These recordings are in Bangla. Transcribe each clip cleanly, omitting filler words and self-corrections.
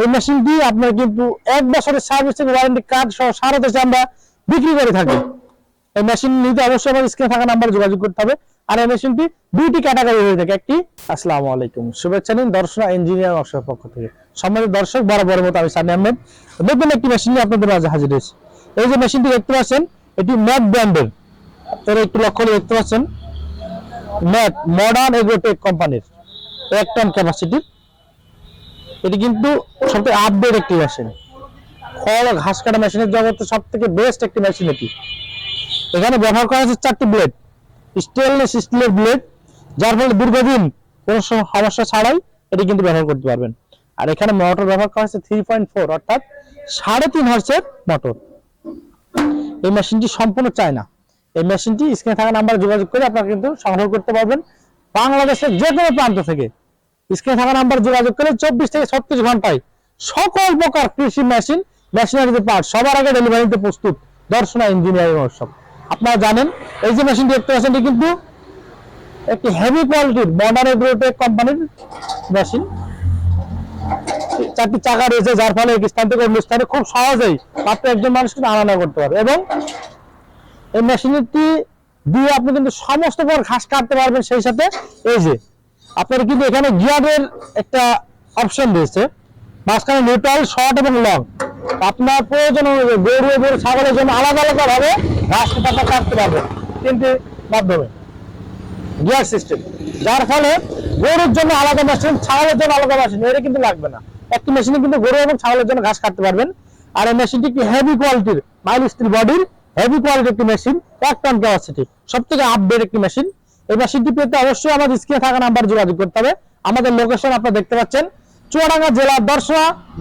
এই মেশিনটি আপনার কিন্তু 1 বছরের সার্ভিসিং ওয়ারেন্টি কার্ড সহ সারা দেশে আমরা বিক্রি করে থাকি। এই মেশিন নিতে অবশ্যই আমার স্ক্রিনে থাকা নাম্বারে যোগাযোগ করতে হবে। আর এই মেশিনটি দুইটি ক্যাটাগরি হয়ে থাকে। একটি আসসালামু আলাইকুম, শুভেচ্ছা নিন দর্শনা ইঞ্জিনিয়ার ওয়ার্কশপ পক্ষ থেকে। সম্মানিত দর্শক, বরাবরের মতো আমি সানি আহমেদ নতুন একটি মেশিন নিয়ে আপনাদের মাঝে হাজির হয়েছি। এই যে মেশিনটি দেখতে পাচ্ছেন, এটি ম্যাক ব্র্যান্ডের। আপনারা একটু লক্ষ্য করে দেখতে পাচ্ছেন, ম্যাক মডার্ন এগ্রোটেক কোম্পানির 1 টন ক্যাপাসিটির। এটি কিন্তু সবথেকে আপডেট একটি মেশিন। খড় ও ঘাস কাটা মেশিনের জগতে সব থেকে বেস্ট একটি মেশিন এটি। এখানে ব্যবহার করা হচ্ছে 4টি ব্লেড, স্টেনলেস স্টিলের ব্লেড, যার ফলে দীর্ঘদিন কোনো সমস্যা ছাড়াই এটি কিন্তু ব্যবহার করতে পারবেন। আর এখানে মোটর ব্যবহার করা হচ্ছে 3.4 অর্থাৎ 3.5 হর্সের মোটর। এই মেশিনটি সম্পূর্ণ চায়না। এই মেশিনটি স্ক্রিনে থাকা নাম্বারে যোগাযোগ করে আপনারা কিন্তু সংগ্রহ করতে পারবেন বাংলাদেশের যে কোনো প্রান্ত থেকে। স্ক্রিনে থাকা নাম্বারে যোগাযোগ করে 24 থেকে 36 ঘন্টায় সকল প্রকার কৃষি মেশিন, মেশিনারি পার্ট সবার আগে ডেলিভারিতে প্রস্তুত দর্শনা ইঞ্জিনিয়ারিং ওয়ার্কশপ। আপনারা জানেন, এই যে মেশিনটি দেখতে পাচ্ছেন, এটি কিন্তু একটি হেভি কোয়ালিটির মডার্ন এগ্রোটেক কোম্পানির মেশিন। 4টি চাকা রয়েছে, যার ফলে এক স্থান থেকে অন্য স্থানে খুব সহজেই মাত্র একজন মানুষ কিন্তু আনা করতে পারবে। এবং এই মেশিনটি দিয়ে আপনি কিন্তু সমস্ত প্রকার ঘাস কাটতে পারবেন। সেই সাথে এই যে আপনার কিন্তু এখানে গিয়ারের একটা অপশন রয়েছে, মাঝখানে নিউট্রাল, শর্ট এবং লং। আপনার প্রয়োজন অনুযায়ী গরু এবং ছাগলের জন্য আলাদা আলাদা ভাবে ঘাস কাটতে পারবেন 3টি মাধ্যমে গিয়ার সিস্টেম, যার ফলে গরুর জন্য আলাদা মেশিন, ছাগলের জন্য আলাদা মেশিন এটা কিন্তু লাগবে না। একটি মেশিনে কিন্তু গরু এবং ছাগলের জন্য ঘাস কাটতে পারবেন। আর এই মেশিনটি একটি হেভি কোয়ালিটির মাইল স্টিল বডির হেভি কোয়ালিটির একটি মেশিন, 1 টন ক্যাপাসিটি, সবথেকে আপডেট একটি মেশিন। এই মেশিনটি পেতে অবশ্যই আমাদের স্ক্রিনে থাকা নাম্বার যোগাযোগ করতে হবে। আমাদের লোকেশন আপনারা দেখতে পাচ্ছেন, চুয়াডাঙ্গা জেলার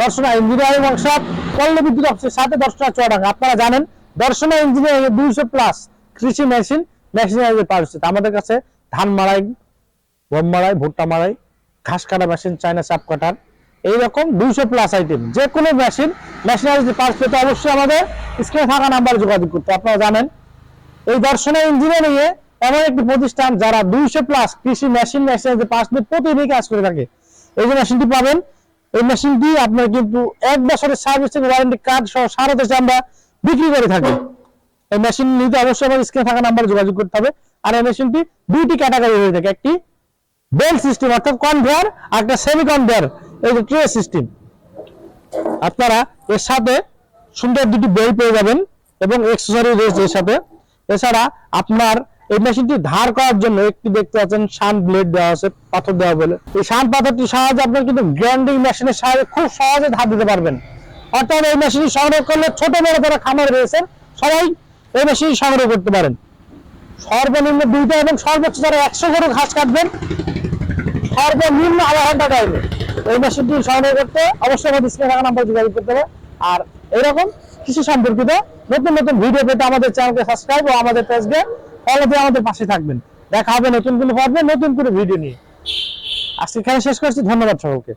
দর্শনা ইঞ্জিনিয়ারিং ওয়ার্কশপ, পল্লী বিদ্যুৎ অফিসের সাথে দর্শনা চুয়াডাঙ্গা। আপনারা জানেন দর্শনা ইঞ্জিনিয়ারিং 200+ কৃষি মেশিন, মেশিনারি পার্টস। আমাদের কাছে ধান মাড়াই, গম মাড়াই, ভুট্টা মাড়াই, ঘাস কাটা মেশিন, চায়না চাপ কাটার, এইরকম 200+ আইটেম যে কোনো মেশিন, মেশিনারি পার্টস পেতে অবশ্যই আমাদের স্ক্রিনে থাকা নাম্বারে যোগাযোগ করতে। আপনারা জানেন এই দর্শনা ইঞ্জিনিয়ারিং এ এমন একটি প্রতিষ্ঠান যারা 200+ কৃষি মেশিন, মেশিনারি পার্টস নিয়ে প্রতিদিনই কাজ করে থাকে। এই যে মেশিনটি পাবেন, এই মেশিনটি আপনার কিন্তু 1 বছরের সার্ভিসিং ওয়ারেন্টি কার্ড সহ সারা দেশে আমরা বিক্রি করে থাকি। এই মেশিন নিতে অবশ্যই আমার স্ক্রিনে থাকা নাম্বারে যোগাযোগ করতে হবে। আর এই মেশিনটি দুইটি ক্যাটাগরি হয়ে থাকে, একটি বেল্ট সিস্টেম অর্থাৎ কনভেয়ার, আর একটা সেমি কনভেয়ার, এই যে ট্রে সিস্টেম। আপনারা এর সাথে সুন্দর দুটি বেল্ট পেয়ে যাবেন এবং অ্যাকসেসরি রয়েছে এর সাথে। এছাড়া আপনার এই মেশিনটি ধার করার জন্য একটি দেখতে পাচ্ছেন শান ব্লেড দেওয়া আছে, পাথর দেওয়া বলে। এই শান পাথরটির সাহায্যে আপনার কিন্তু গ্রাইন্ডিং মেশিনের সাহায্যে খুব সহজে ধার দিতে পারবেন। অর্থাৎ এই মেশিনটি সংগ্রহ করলে ছোট বড় যারা খামারে রয়েছেন সবাই এই মেশিন সংগ্রহ করতে পারেন। সর্বনিম্ন 2টা এবং সর্বোচ্চ যারা 100 গরু ঘাস কাটবেন সর্বনিম্ন আধা ঘন্টা টাইমে এই মেশিনটি সংগ্রহ করতে অবশ্যই আমাদের স্ক্রিনে থাকা নাম্বারে যোগাযোগ করতে হবে। আর এরকম কৃষি সম্পর্কিত নতুন নতুন ভিডিও পেতে আমাদের চ্যানেলকে সাবস্ক্রাইব ও আমাদের পেজকে ফলো দিয়ে আমাদের পাশে থাকবেন। দেখা হবে নতুন কোনো পর্বে নতুন কোনো ভিডিও নিয়ে। আজকে এখানে শেষ করছি, ধন্যবাদ সকলকে।